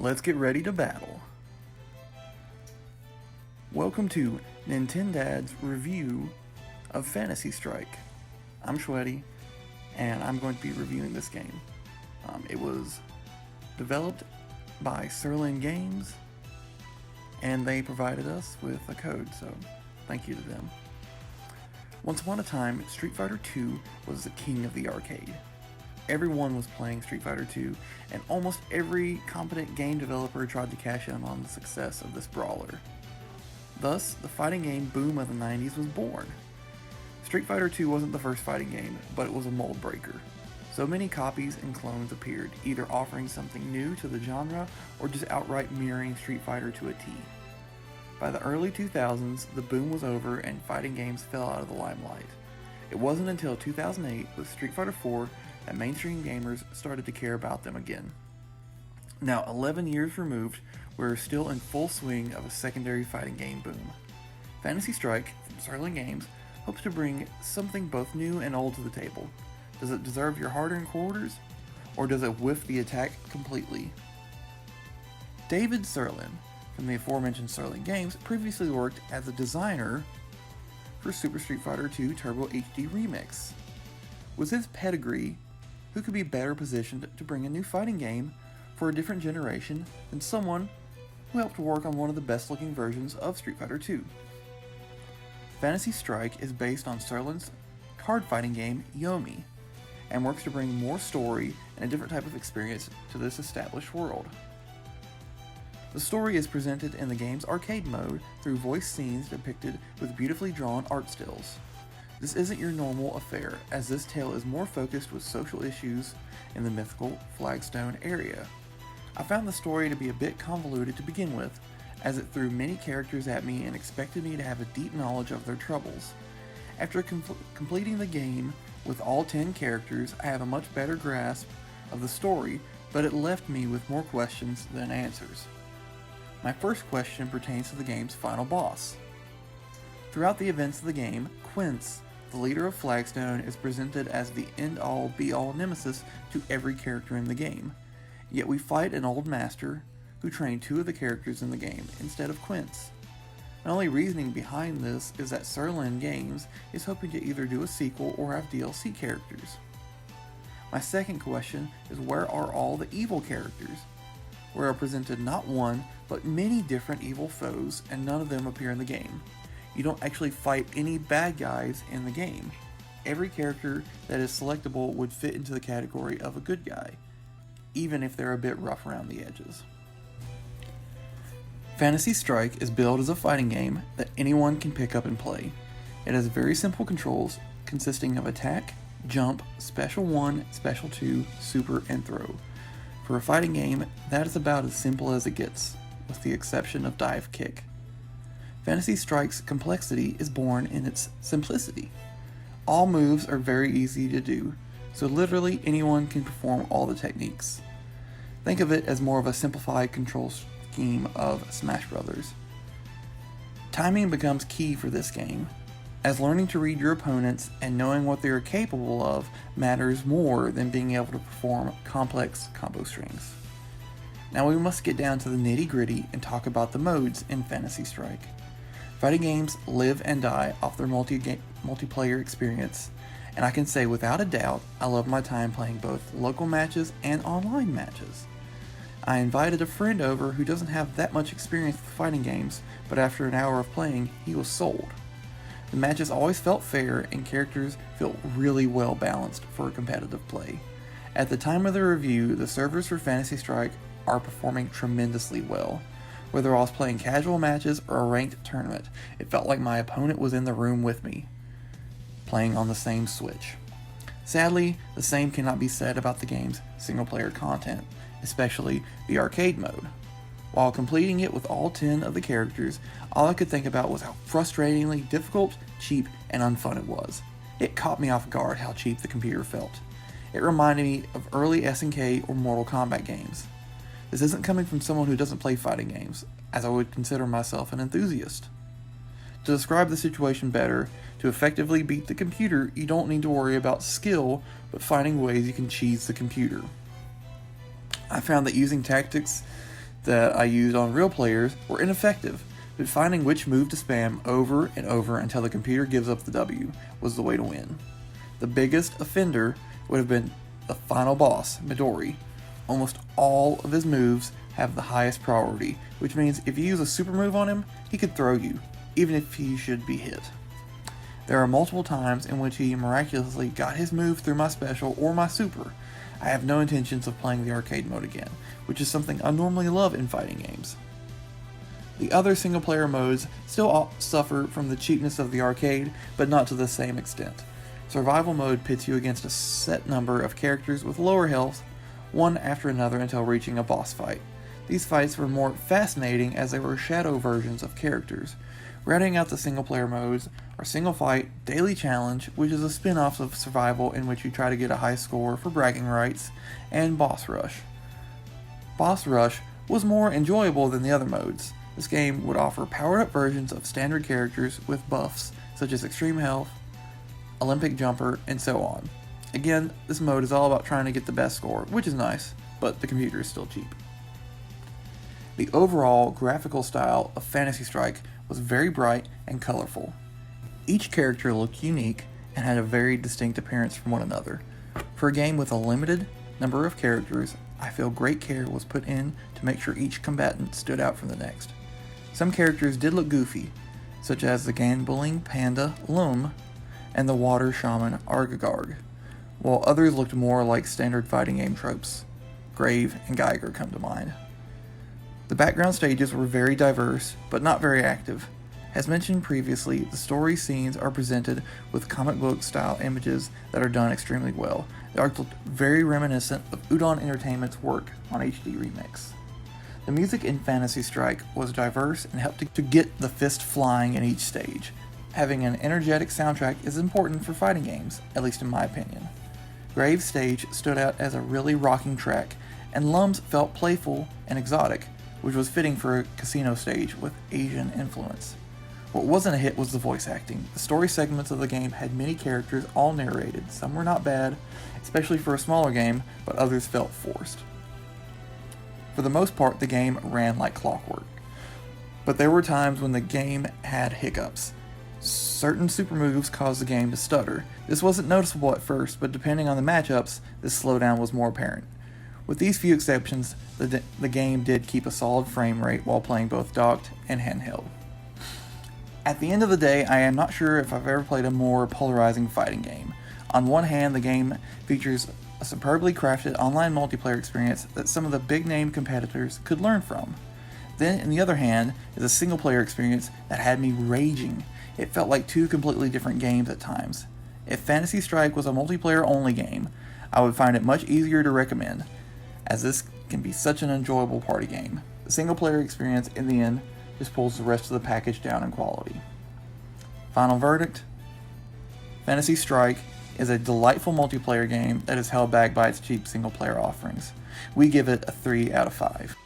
Let's get ready to battle. Welcome to Nintendad's review of Fantasy Strike. I'm Schwetty, and I'm going to be reviewing this game. It was developed by Sirlin Games, and they provided us with a code, so thank you to them. Once upon a time, Street Fighter II was the king of the arcade. Everyone was playing Street Fighter II, and almost every competent game developer tried to cash in on the success of this brawler. Thus, the fighting game boom of the 90s was born. Street Fighter II wasn't the first fighting game, but it was a mold breaker. So many copies and clones appeared, either offering something new to the genre or just outright mirroring Street Fighter to a T. By the early 2000s, the boom was over and fighting games fell out of the limelight. It wasn't until 2008 with Street Fighter IV that mainstream gamers started to care about them again. Now, 11 years removed, we're still in full swing of a secondary fighting game boom. Fantasy Strike, from Sirlin Games, hopes to bring something both new and old to the table. Does it deserve your hard-earned quarters, or does it whiff the attack completely? David Sirlin, from the aforementioned Sirlin Games, previously worked as a designer for Super Street Fighter II Turbo HD Remix. With his pedigree, who could be better positioned to bring a new fighting game for a different generation than someone who helped work on one of the best-looking versions of Street Fighter II? Fantasy Strike is based on Sirlin's card fighting game Yomi, and works to bring more story and a different type of experience to this established world. The story is presented in the game's arcade mode through voice scenes depicted with beautifully drawn art stills. This isn't your normal affair, as this tale is more focused with social issues in the mythical Flagstone area. I found the story to be a bit convoluted to begin with, as it threw many characters at me and expected me to have a deep knowledge of their troubles. After completing the game with all 10 characters, I have a much better grasp of the story, but it left me with more questions than answers. My first question pertains to the game's final boss. Throughout the events of the game, Quince, the leader of Flagstone, is presented as the end-all be-all nemesis to every character in the game. Yet we fight an old master who trained 2 of the characters in the game instead of Quince. My only reasoning behind this is that Sirlin Games is hoping to either do a sequel or have DLC characters. My second question is, where are all the evil characters? We are presented not one, but many different evil foes, and none of them appear in the game. You don't actually fight any bad guys in the game. Every character that is selectable would fit into the category of a good guy, even if they're a bit rough around the edges. Fantasy Strike is billed as a fighting game that anyone can pick up and play. It has very simple controls consisting of attack, jump, special 1, special 2, super, and throw. For a fighting game, that is about as simple as it gets, with the exception of dive kick. Fantasy Strike's complexity is born in its simplicity. All moves are very easy to do, so literally anyone can perform all the techniques. Think of it as more of a simplified control scheme of Smash Brothers. Timing becomes key for this game, as learning to read your opponents and knowing what they are capable of matters more than being able to perform complex combo strings. Now we must get down to the nitty-gritty and talk about the modes in Fantasy Strike. Fighting games live and die off their multiplayer experience, and I can say without a doubt I love my time playing both local matches and online matches. I invited a friend over who doesn't have that much experience with fighting games, but after an hour of playing, he was sold. The matches always felt fair and characters felt really well balanced for competitive play. At the time of the review, the servers for Fantasy Strike are performing tremendously well. Whether I was playing casual matches or a ranked tournament, it felt like my opponent was in the room with me, playing on the same Switch. Sadly, the same cannot be said about the game's single-player content, especially the arcade mode. While completing it with all 10 of the characters, all I could think about was how frustratingly difficult, cheap, and unfun it was. It caught me off guard how cheap the computer felt. It reminded me of early SNK or Mortal Kombat games. This isn't coming from someone who doesn't play fighting games, as I would consider myself an enthusiast. To describe the situation better, to effectively beat the computer, you don't need to worry about skill, but finding ways you can cheese the computer. I found that using tactics that I used on real players were ineffective, but finding which move to spam over and over until the computer gives up the W was the way to win. The biggest offender would have been the final boss, Midori. Almost all of his moves have the highest priority, which means if you use a super move on him, he could throw you, even if he should be hit. There are multiple times in which he miraculously got his move through my special or my super. I have no intentions of playing the arcade mode again, which is something I normally love in fighting games. The other single player modes still suffer from the cheapness of the arcade, but not to the same extent. Survival mode pits you against a set number of characters with lower health, one after another until reaching a boss fight. These fights were more fascinating as they were shadow versions of characters. Rounding out the single player modes are Single Fight, Daily Challenge, which is a spin-off of Survival in which you try to get a high score for bragging rights, and Boss Rush. Boss Rush was more enjoyable than the other modes. This game would offer powered-up versions of standard characters with buffs such as Extreme Health, Olympic Jumper, and so on. Again, this mode is all about trying to get the best score, which is nice, but the computer is still cheap. The overall graphical style of Fantasy Strike was very bright and colorful. Each character looked unique and had a very distinct appearance from one another. For a game with a limited number of characters, I feel great care was put in to make sure each combatant stood out from the next. Some characters did look goofy, such as the gambling panda Loom and the water shaman Argagarg, while others looked more like standard fighting game tropes. Grave and Geiger come to mind. The background stages were very diverse, but not very active. As mentioned previously, the story scenes are presented with comic book style images that are done extremely well. The art looked very reminiscent of Udon Entertainment's work on HD Remix. The music in Fantasy Strike was diverse and helped to get the fist flying in each stage. Having an energetic soundtrack is important for fighting games, at least in my opinion. Grave's stage stood out as a really rocking track, and Lum's felt playful and exotic, which was fitting for a casino stage with Asian influence. What wasn't a hit was the voice acting. The story segments of the game had many characters all narrated. Some were not bad, especially for a smaller game, but others felt forced. For the most part, the game ran like clockwork. But there were times when the game had hiccups. Certain super moves caused the game to stutter. This wasn't noticeable at first, but depending on the matchups, this slowdown was more apparent. With these few exceptions, the game did keep a solid frame rate while playing both docked and handheld. At the end of the day, I am not sure if I've ever played a more polarizing fighting game. On one hand, the game features a superbly crafted online multiplayer experience that some of the big-name competitors could learn from. Then, on the other hand, is a single-player experience that had me raging. It felt like two completely different games at times. If Fantasy Strike was a multiplayer-only game, I would find it much easier to recommend, as this can be such an enjoyable party game. The single-player experience, in the end, just pulls the rest of the package down in quality. Final verdict: Fantasy Strike is a delightful multiplayer game that is held back by its cheap single-player offerings. We give it a 3 out of 5.